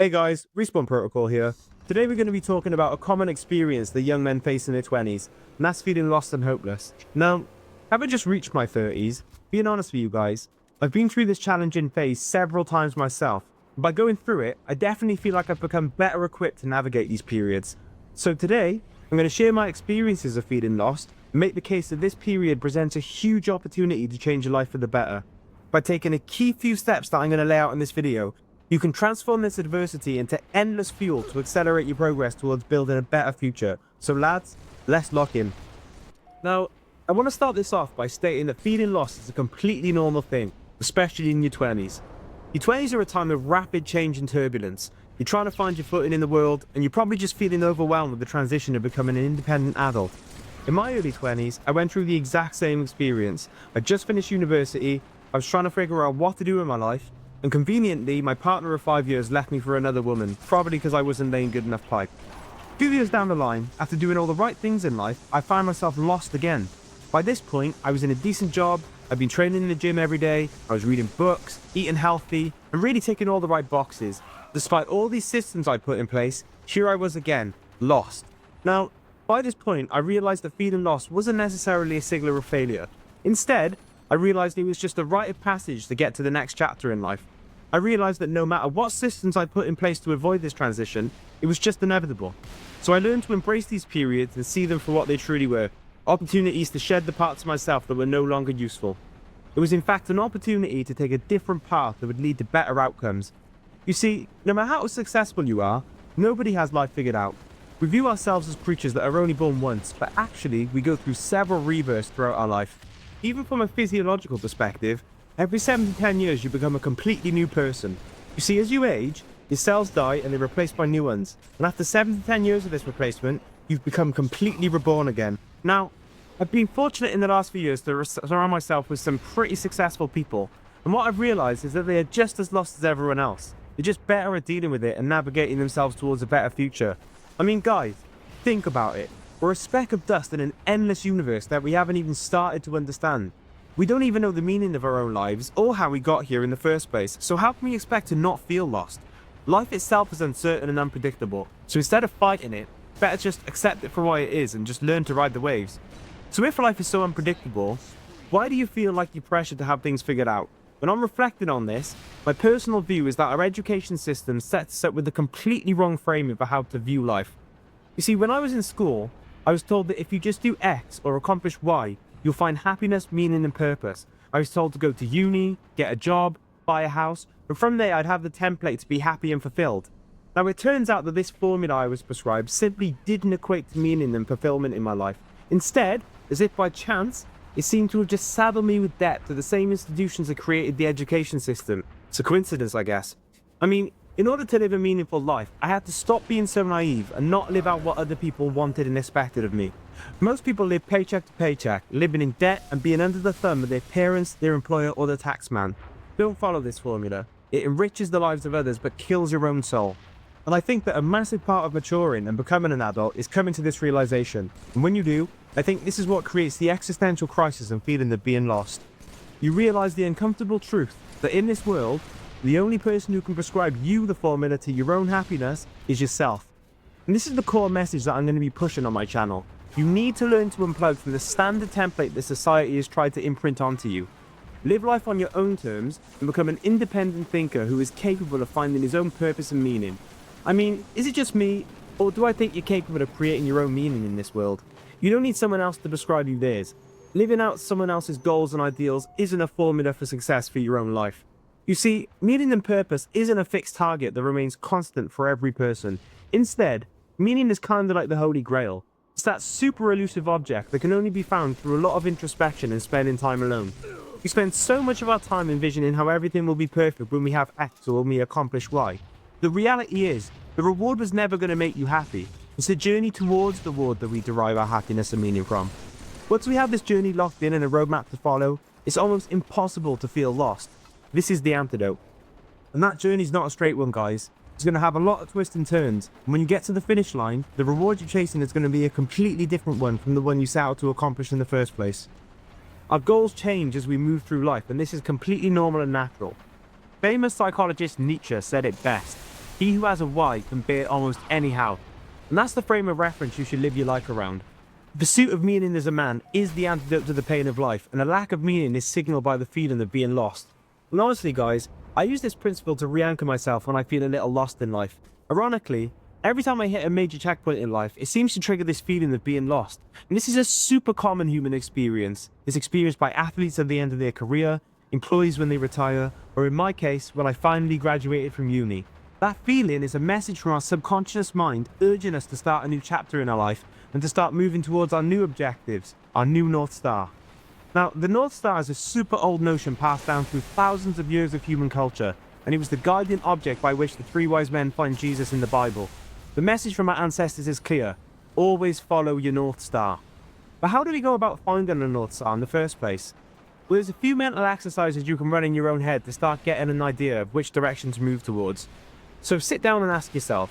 Hey guys, Respawn Protocol here. Today we're going to be talking about a common experience that young men face in their 20s, and that's feeling lost and hopeless. Now, having just reached my 30s, being honest with you guys, I've been through this challenging phase several times myself. And by going through it, I definitely feel like I've become better equipped to navigate these periods. So today, I'm going to share my experiences of feeling lost and make the case that this period presents a huge opportunity to change your life for the better. By taking a key few steps that I'm going to lay out in this video, you can transform this adversity into endless fuel to accelerate your progress towards building a better future. So lads, let's lock in. Now, I want to start this off by stating that feeling lost is a completely normal thing, especially in your 20s. Your 20s are a time of rapid change and turbulence. You're trying to find your footing in the world, and you're probably just feeling overwhelmed with the transition of becoming an independent adult. In my early 20s, I went through the exact same experience. I just finished university, I was trying to figure out what to do in my life, and conveniently, my partner of 5 years left me for another woman, probably because I wasn't laying good enough pipe. A few years down the line, after doing all the right things in life, I found myself lost again. By this point, I was in a decent job, I'd been training in the gym every day, I was reading books, eating healthy, and really ticking all the right boxes. Despite all these systems I put in place, here I was again, lost. Now, by this point, I realized that feeling lost wasn't necessarily a signal of failure. Instead, I realized it was just a rite of passage to get to the next chapter in life. I realized that no matter what systems I put in place to avoid this transition, it was just inevitable. So I learned to embrace these periods and see them for what they truly were, opportunities to shed the parts of myself that were no longer useful. It was in fact an opportunity to take a different path that would lead to better outcomes. You see, no matter how successful you are, nobody has life figured out. We view ourselves as creatures that are only born once, but actually we go through several rebirths throughout our life. Even from a physiological perspective, every 7 to 10 years you become a completely new person. You see, as you age, your cells die and they're replaced by new ones. And after 7 to 10 years of this replacement, you've become completely reborn again. Now, I've been fortunate in the last few years to surround myself with some pretty successful people. And what I've realized is that they are just as lost as everyone else. They're just better at dealing with it and navigating themselves towards a better future. I mean, guys, think about it. We're a speck of dust in an endless universe that we haven't even started to understand. We don't even know the meaning of our own lives or how we got here in the first place, so how can we expect to not feel lost? Life itself is uncertain and unpredictable, so instead of fighting it, better just accept it for what it is and just learn to ride the waves. So if life is so unpredictable, why do you feel like you're pressured to have things figured out? When I'm reflecting on this, my personal view is that our education system sets us up with a completely wrong frame of how to view life. You see, when I was in school, I was told that if you just do X or accomplish Y, you'll find happiness, meaning and purpose. I was told to go to uni, get a job, buy a house, and from there I'd have the template to be happy and fulfilled. Now it turns out that this formula I was prescribed simply didn't equate to meaning and fulfillment in my life. Instead, as if by chance, it seemed to have just saddled me with debt to the same institutions that created the education system. It's a coincidence, I guess. I mean, in order to live a meaningful life, I had to stop being so naive and not live out what other people wanted and expected of me. Most people live paycheck to paycheck, living in debt and being under the thumb of their parents, their employer or the taxman. Don't follow this formula. It enriches the lives of others but kills your own soul. And I think that a massive part of maturing and becoming an adult is coming to this realization. And when you do, I think this is what creates the existential crisis and feeling of being lost. You realize the uncomfortable truth that in this world, the only person who can prescribe you the formula to your own happiness is yourself. And this is the core message that I'm going to be pushing on my channel. You need to learn to unplug from the standard template that society has tried to imprint onto you. Live life on your own terms and become an independent thinker who is capable of finding his own purpose and meaning. I mean, is it just me, or do I think you're capable of creating your own meaning in this world? You don't need someone else to prescribe you theirs. Living out someone else's goals and ideals isn't a formula for success for your own life. You see, meaning and purpose isn't a fixed target that remains constant for every person. Instead, meaning is kind of like the Holy Grail. It's that super elusive object that can only be found through a lot of introspection and spending time alone. We spend so much of our time envisioning how everything will be perfect when we have X or when we accomplish Y. The reality is, the reward was never going to make you happy. It's the journey towards the reward that we derive our happiness and meaning from. Once we have this journey locked in and a roadmap to follow, it's almost impossible to feel lost. This is the antidote. And that journey's not a straight one, guys. It's going to have a lot of twists and turns. And when you get to the finish line, the reward you're chasing is going to be a completely different one from the one you set out to accomplish in the first place. Our goals change as we move through life, and this is completely normal and natural. Famous psychologist Nietzsche said it best. He who has a why can bear it almost anyhow. And that's the frame of reference you should live your life around. The pursuit of meaning as a man is the antidote to the pain of life, and a lack of meaning is signaled by the feeling of being lost. And honestly guys, I use this principle to re-anchor myself when I feel a little lost in life. Ironically, every time I hit a major checkpoint in life, it seems to trigger this feeling of being lost. And this is a super common human experience. It's experienced by athletes at the end of their career, employees when they retire, or in my case, when I finally graduated from uni. That feeling is a message from our subconscious mind urging us to start a new chapter in our life and to start moving towards our new objectives, our new North Star. Now, the North Star is a super old notion passed down through thousands of years of human culture, and it was the guiding object by which the three wise men find Jesus in the Bible. The message from our ancestors is clear: always follow your North Star. But how do we go about finding a North Star in the first place? Well, there's a few mental exercises you can run in your own head to start getting an idea of which direction to move towards. So sit down and ask yourself,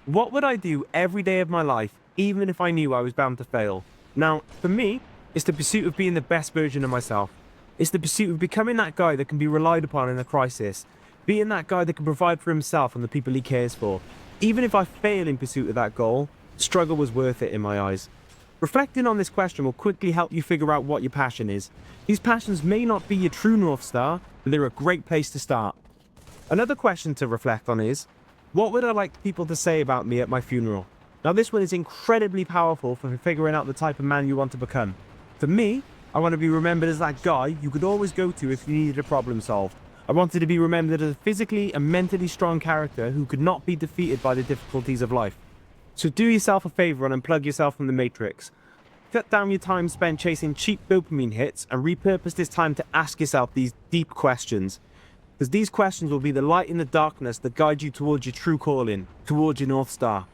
what would I do every day of my life, even if I knew I was bound to fail? Now, for me, it's the pursuit of being the best version of myself. It's the pursuit of becoming that guy that can be relied upon in a crisis, being that guy that can provide for himself and the people he cares for. Even if I fail in pursuit of that goal, the struggle was worth it in my eyes. Reflecting on this question will quickly help you figure out what your passion is. These passions may not be your true North Star, but they're a great place to start. Another question to reflect on is, what would I like people to say about me at my funeral? Now this one is incredibly powerful for figuring out the type of man you want to become. For me, I want to be remembered as that guy you could always go to if you needed a problem solved. I wanted to be remembered as a physically and mentally strong character who could not be defeated by the difficulties of life. So do yourself a favor and unplug yourself from the matrix. Cut down your time spent chasing cheap dopamine hits and repurpose this time to ask yourself these deep questions. Because these questions will be the light in the darkness that guide you towards your true calling, towards your North Star.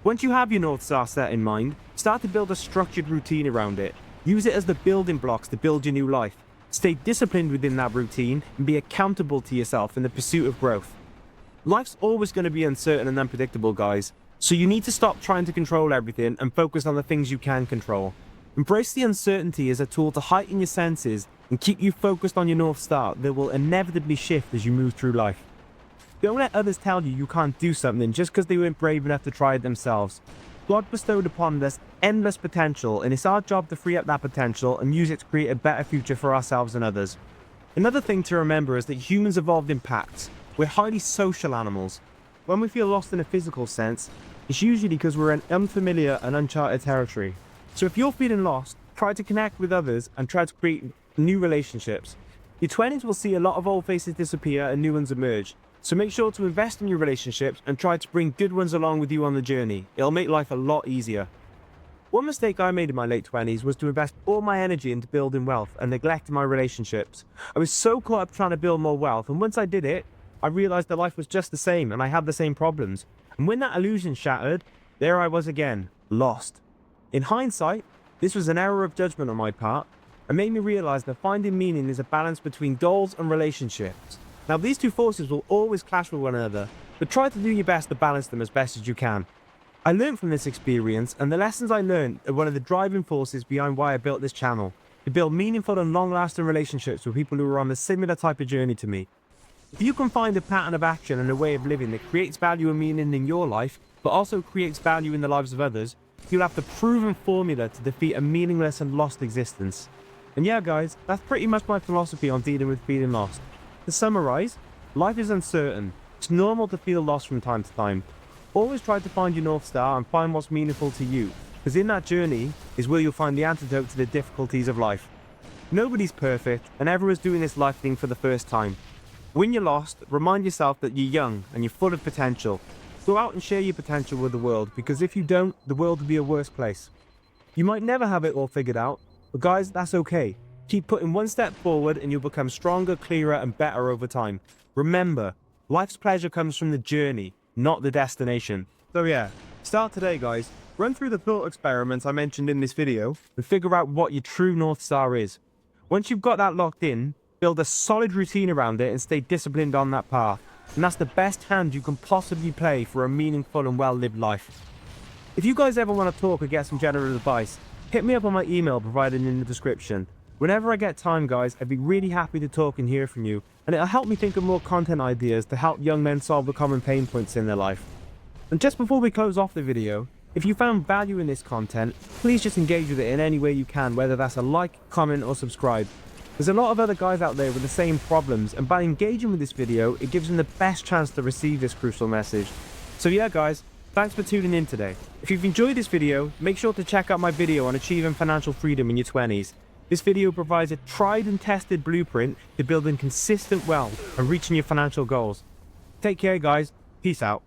Once you have your North Star set in mind, start to build a structured routine around it. Use it as the building blocks to build your new life. Stay disciplined within that routine and be accountable to yourself in the pursuit of growth. Life's always going to be uncertain and unpredictable, guys. So you need to stop trying to control everything and focus on the things you can control. Embrace the uncertainty as a tool to heighten your senses and keep you focused on your North Star that will inevitably shift as you move through life. Don't let others tell you you can't do something just because they weren't brave enough to try it themselves. God bestowed upon us endless potential, and it's our job to free up that potential and use it to create a better future for ourselves and others. Another thing to remember is that humans evolved in packs. We're highly social animals. When we feel lost in a physical sense, it's usually because we're in unfamiliar and uncharted territory. So if you're feeling lost, try to connect with others and try to create new relationships. Your 20s will see a lot of old faces disappear and new ones emerge. So make sure to invest in your relationships and try to bring good ones along with you on the journey. It'll make life a lot easier. One mistake I made in my late 20s was to invest all my energy into building wealth and neglecting my relationships. I was so caught up trying to build more wealth, and once I did it, I realized that life was just the same and I had the same problems. And when that illusion shattered, there I was again, lost. In hindsight, this was an error of judgment on my part and made me realize that finding meaning is a balance between goals and relationships. Now these two forces will always clash with one another, but try to do your best to balance them as best as you can. I learned from this experience, and the lessons I learned are one of the driving forces behind why I built this channel, to build meaningful and long-lasting relationships with people who are on a similar type of journey to me. If you can find a pattern of action and a way of living that creates value and meaning in your life, but also creates value in the lives of others, you'll have the proven formula to defeat a meaningless and lost existence. And yeah guys, that's pretty much my philosophy on dealing with feeling lost. To summarize, life is uncertain. It's normal to feel lost from time to time. Always try to find your North Star and find what's meaningful to you, because in that journey is where you'll find the antidote to the difficulties of life. Nobody's perfect, and everyone's doing this life thing for the first time. When you're lost, remind yourself that you're young and you're full of potential. Go out and share your potential with the world, because if you don't, the world will be a worse place. You might never have it all figured out, but guys, that's okay. Keep putting one step forward and you'll become stronger, clearer, and better over time. Remember, life's pleasure comes from the journey, not the destination. So yeah, start today guys. Run through the thought experiments I mentioned in this video and figure out what your true North Star is. Once you've got that locked in, build a solid routine around it and stay disciplined on that path. And that's the best hand you can possibly play for a meaningful and well-lived life. If you guys ever want to talk or get some general advice, hit me up on my email provided in the description. Whenever I get time, guys, I'd be really happy to talk and hear from you, and it'll help me think of more content ideas to help young men solve the common pain points in their life. And just before we close off the video, if you found value in this content, please just engage with it in any way you can, whether that's a like, comment, or subscribe. There's a lot of other guys out there with the same problems, and by engaging with this video, it gives them the best chance to receive this crucial message. So yeah, guys, thanks for tuning in today. If you've enjoyed this video, make sure to check out my video on achieving financial freedom in your 20s. This video provides a tried and tested blueprint to building consistent wealth and reaching your financial goals. Take care, guys. Peace out.